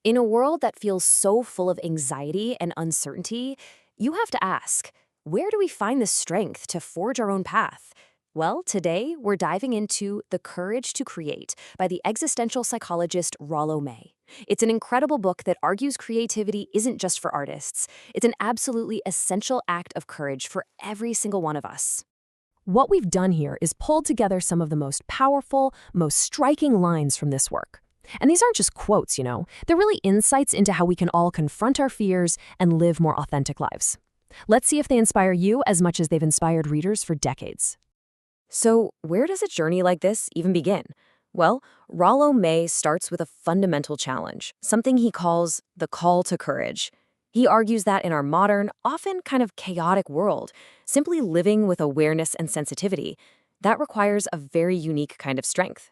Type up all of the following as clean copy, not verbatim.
In a world that feels so full of anxiety and uncertainty, you have to ask, where do we find the strength to forge our own path? Well, today we're diving into The Courage to Create by the existential psychologist Rollo May. It's an incredible book that argues creativity isn't just for artists. It's an absolutely essential act of courage for every single one of us. What we've done here is pulled together some of the most powerful, most striking lines from this work. And these aren't just quotes, They're really insights into how we can all confront our fears and live more authentic lives. Let's see if they inspire you as much as they've inspired readers for decades. So, where does a journey like this even begin? Well, Rollo May starts with a fundamental challenge, something he calls the call to courage. He argues that in our modern, often kind of chaotic world, simply living with awareness and sensitivity, that requires a very unique kind of strength.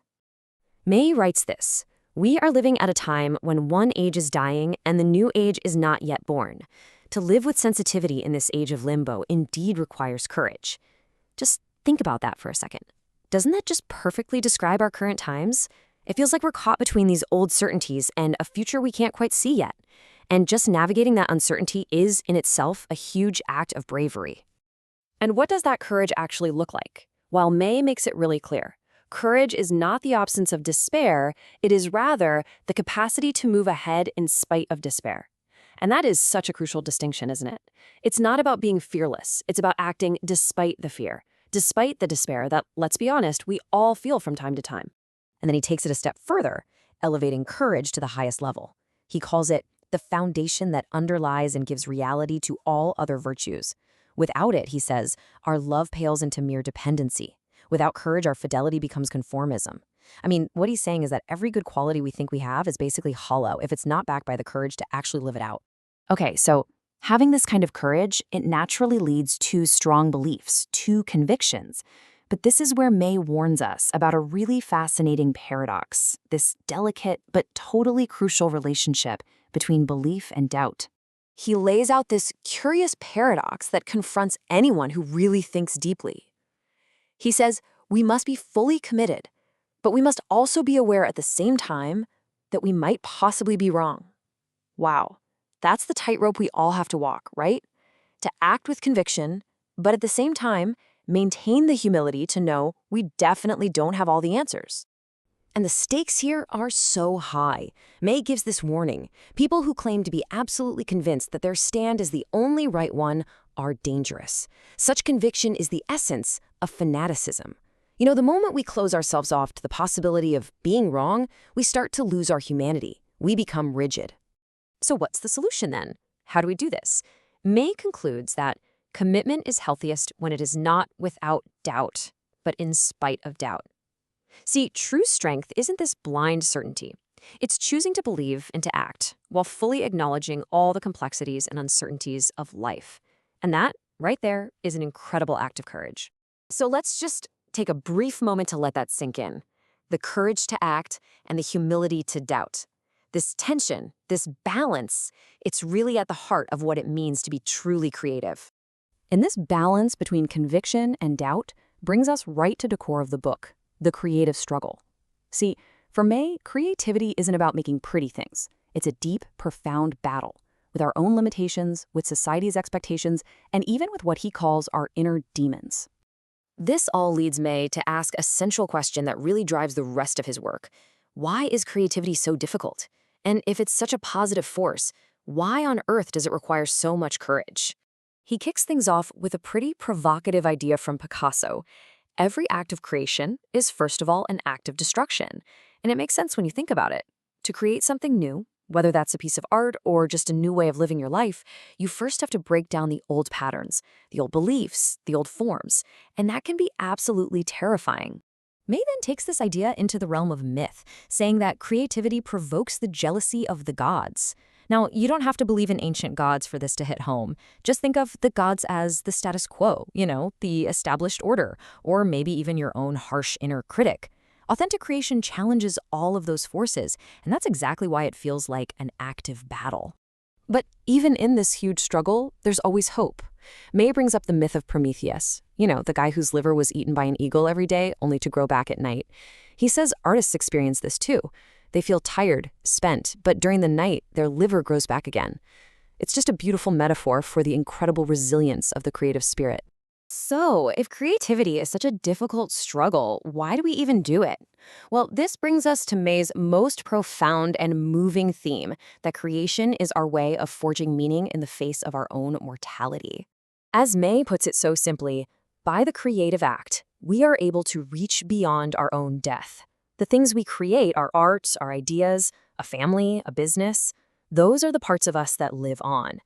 May writes this: "We are living at a time when one age is dying and the new age is not yet born. To live with sensitivity in this age of limbo indeed requires courage." Just think about that for a second. Doesn't that just perfectly describe our current times? It feels like we're caught between these old certainties and a future we can't quite see yet. And just navigating that uncertainty is, in itself, a huge act of bravery. And what does that courage actually look like? While May makes it really clear, courage is not the absence of despair, it is rather the capacity to move ahead in spite of despair. And that is such a crucial distinction, isn't it? It's not about being fearless, it's about acting despite the fear, despite the despair that, let's be honest, we all feel from time to time. And then he takes it a step further, elevating courage to the highest level. He calls it the foundation that underlies and gives reality to all other virtues. Without it, he says, our love pales into mere dependency. Without courage, our fidelity becomes conformism. I mean, what he's saying is that every good quality we think we have is basically hollow if it's not backed by the courage to actually live it out. Okay, so having this kind of courage, it naturally leads to strong beliefs, to convictions. But this is where May warns us about a really fascinating paradox, this delicate but totally crucial relationship between belief and doubt. He lays out this curious paradox that confronts anyone who really thinks deeply. He says, we must be fully committed, but we must also be aware at the same time that we might possibly be wrong. Wow, that's the tightrope we all have to walk, right? To act with conviction, but at the same time, maintain the humility to know we definitely don't have all the answers. And the stakes here are so high. May gives this warning. People who claim to be absolutely convinced that their stand is the only right one are dangerous. Such conviction is the essence of fanaticism. The moment we close ourselves off to the possibility of being wrong, we start to lose our humanity. We become rigid. So what's the solution then? How do we do this? May concludes that commitment is healthiest when it is not without doubt, but in spite of doubt. See, true strength isn't this blind certainty. It's choosing to believe and to act while fully acknowledging all the complexities and uncertainties of life. And that, right there, is an incredible act of courage. So let's just take a brief moment to let that sink in. The courage to act and the humility to doubt. This tension, this balance, it's really at the heart of what it means to be truly creative. And this balance between conviction and doubt brings us right to the core of the book, the creative struggle. See, for May, creativity isn't about making pretty things. It's a deep, profound battle with our own limitations, with society's expectations, and even with what he calls our inner demons. This all leads May to ask a central question that really drives the rest of his work. Why is creativity so difficult? And if it's such a positive force, why on earth does it require so much courage? He kicks things off with a pretty provocative idea from Picasso. Every act of creation is, first of all, an act of destruction. And it makes sense when you think about it. To create something new, whether that's a piece of art or just a new way of living your life, you first have to break down the old patterns, the old beliefs, the old forms. And that can be absolutely terrifying. May then takes this idea into the realm of myth, saying that creativity provokes the jealousy of the gods. Now, you don't have to believe in ancient gods for this to hit home. Just think of the gods as the status quo, the established order, or maybe even your own harsh inner critic. Authentic creation challenges all of those forces, and that's exactly why it feels like an active battle. But even in this huge struggle, there's always hope. May brings up the myth of Prometheus, the guy whose liver was eaten by an eagle every day only to grow back at night. He says artists experience this too. They feel tired, spent, but during the night, their liver grows back again. It's just a beautiful metaphor for the incredible resilience of the creative spirit. So, if creativity is such a difficult struggle, why do we even do it? Well, this brings us to May's most profound and moving theme, that creation is our way of forging meaning in the face of our own mortality. As May puts it so simply, by the creative act, we are able to reach beyond our own death. The things we create, our art, our ideas, a family, a business, those are the parts of us that live on.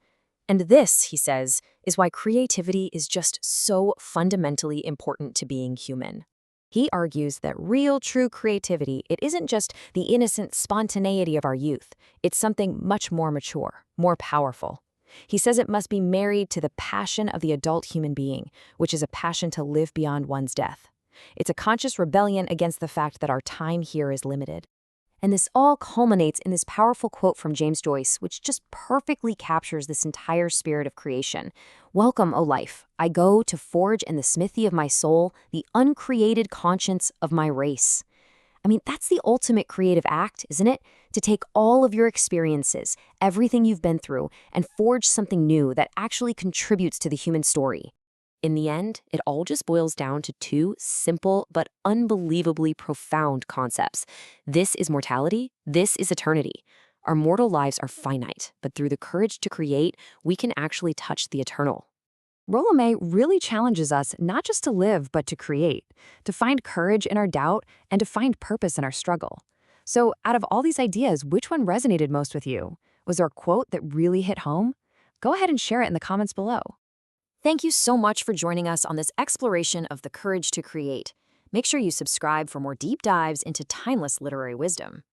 And this, he says, is why creativity is just so fundamentally important to being human. He argues that real, true creativity, it isn't just the innocent spontaneity of our youth. It's something much more mature, more powerful. He says it must be married to the passion of the adult human being, which is a passion to live beyond one's death. It's a conscious rebellion against the fact that our time here is limited. And this all culminates in this powerful quote from James Joyce, which just perfectly captures this entire spirit of creation. "Welcome, O life. I go to forge in the smithy of my soul the uncreated conscience of my race." I mean, that's the ultimate creative act, isn't it? To take all of your experiences, everything you've been through, and forge something new that actually contributes to the human story. In the end, it all just boils down to two simple but unbelievably profound concepts. This is mortality, this is eternity. Our mortal lives are finite, but through the courage to create, we can actually touch the eternal. Rollo May really challenges us not just to live, but to create, to find courage in our doubt, and to find purpose in our struggle. So, out of all these ideas, which one resonated most with you? Was there a quote that really hit home? Go ahead and share it in the comments below. Thank you so much for joining us on this exploration of the courage to create. Make sure you subscribe for more deep dives into timeless literary wisdom.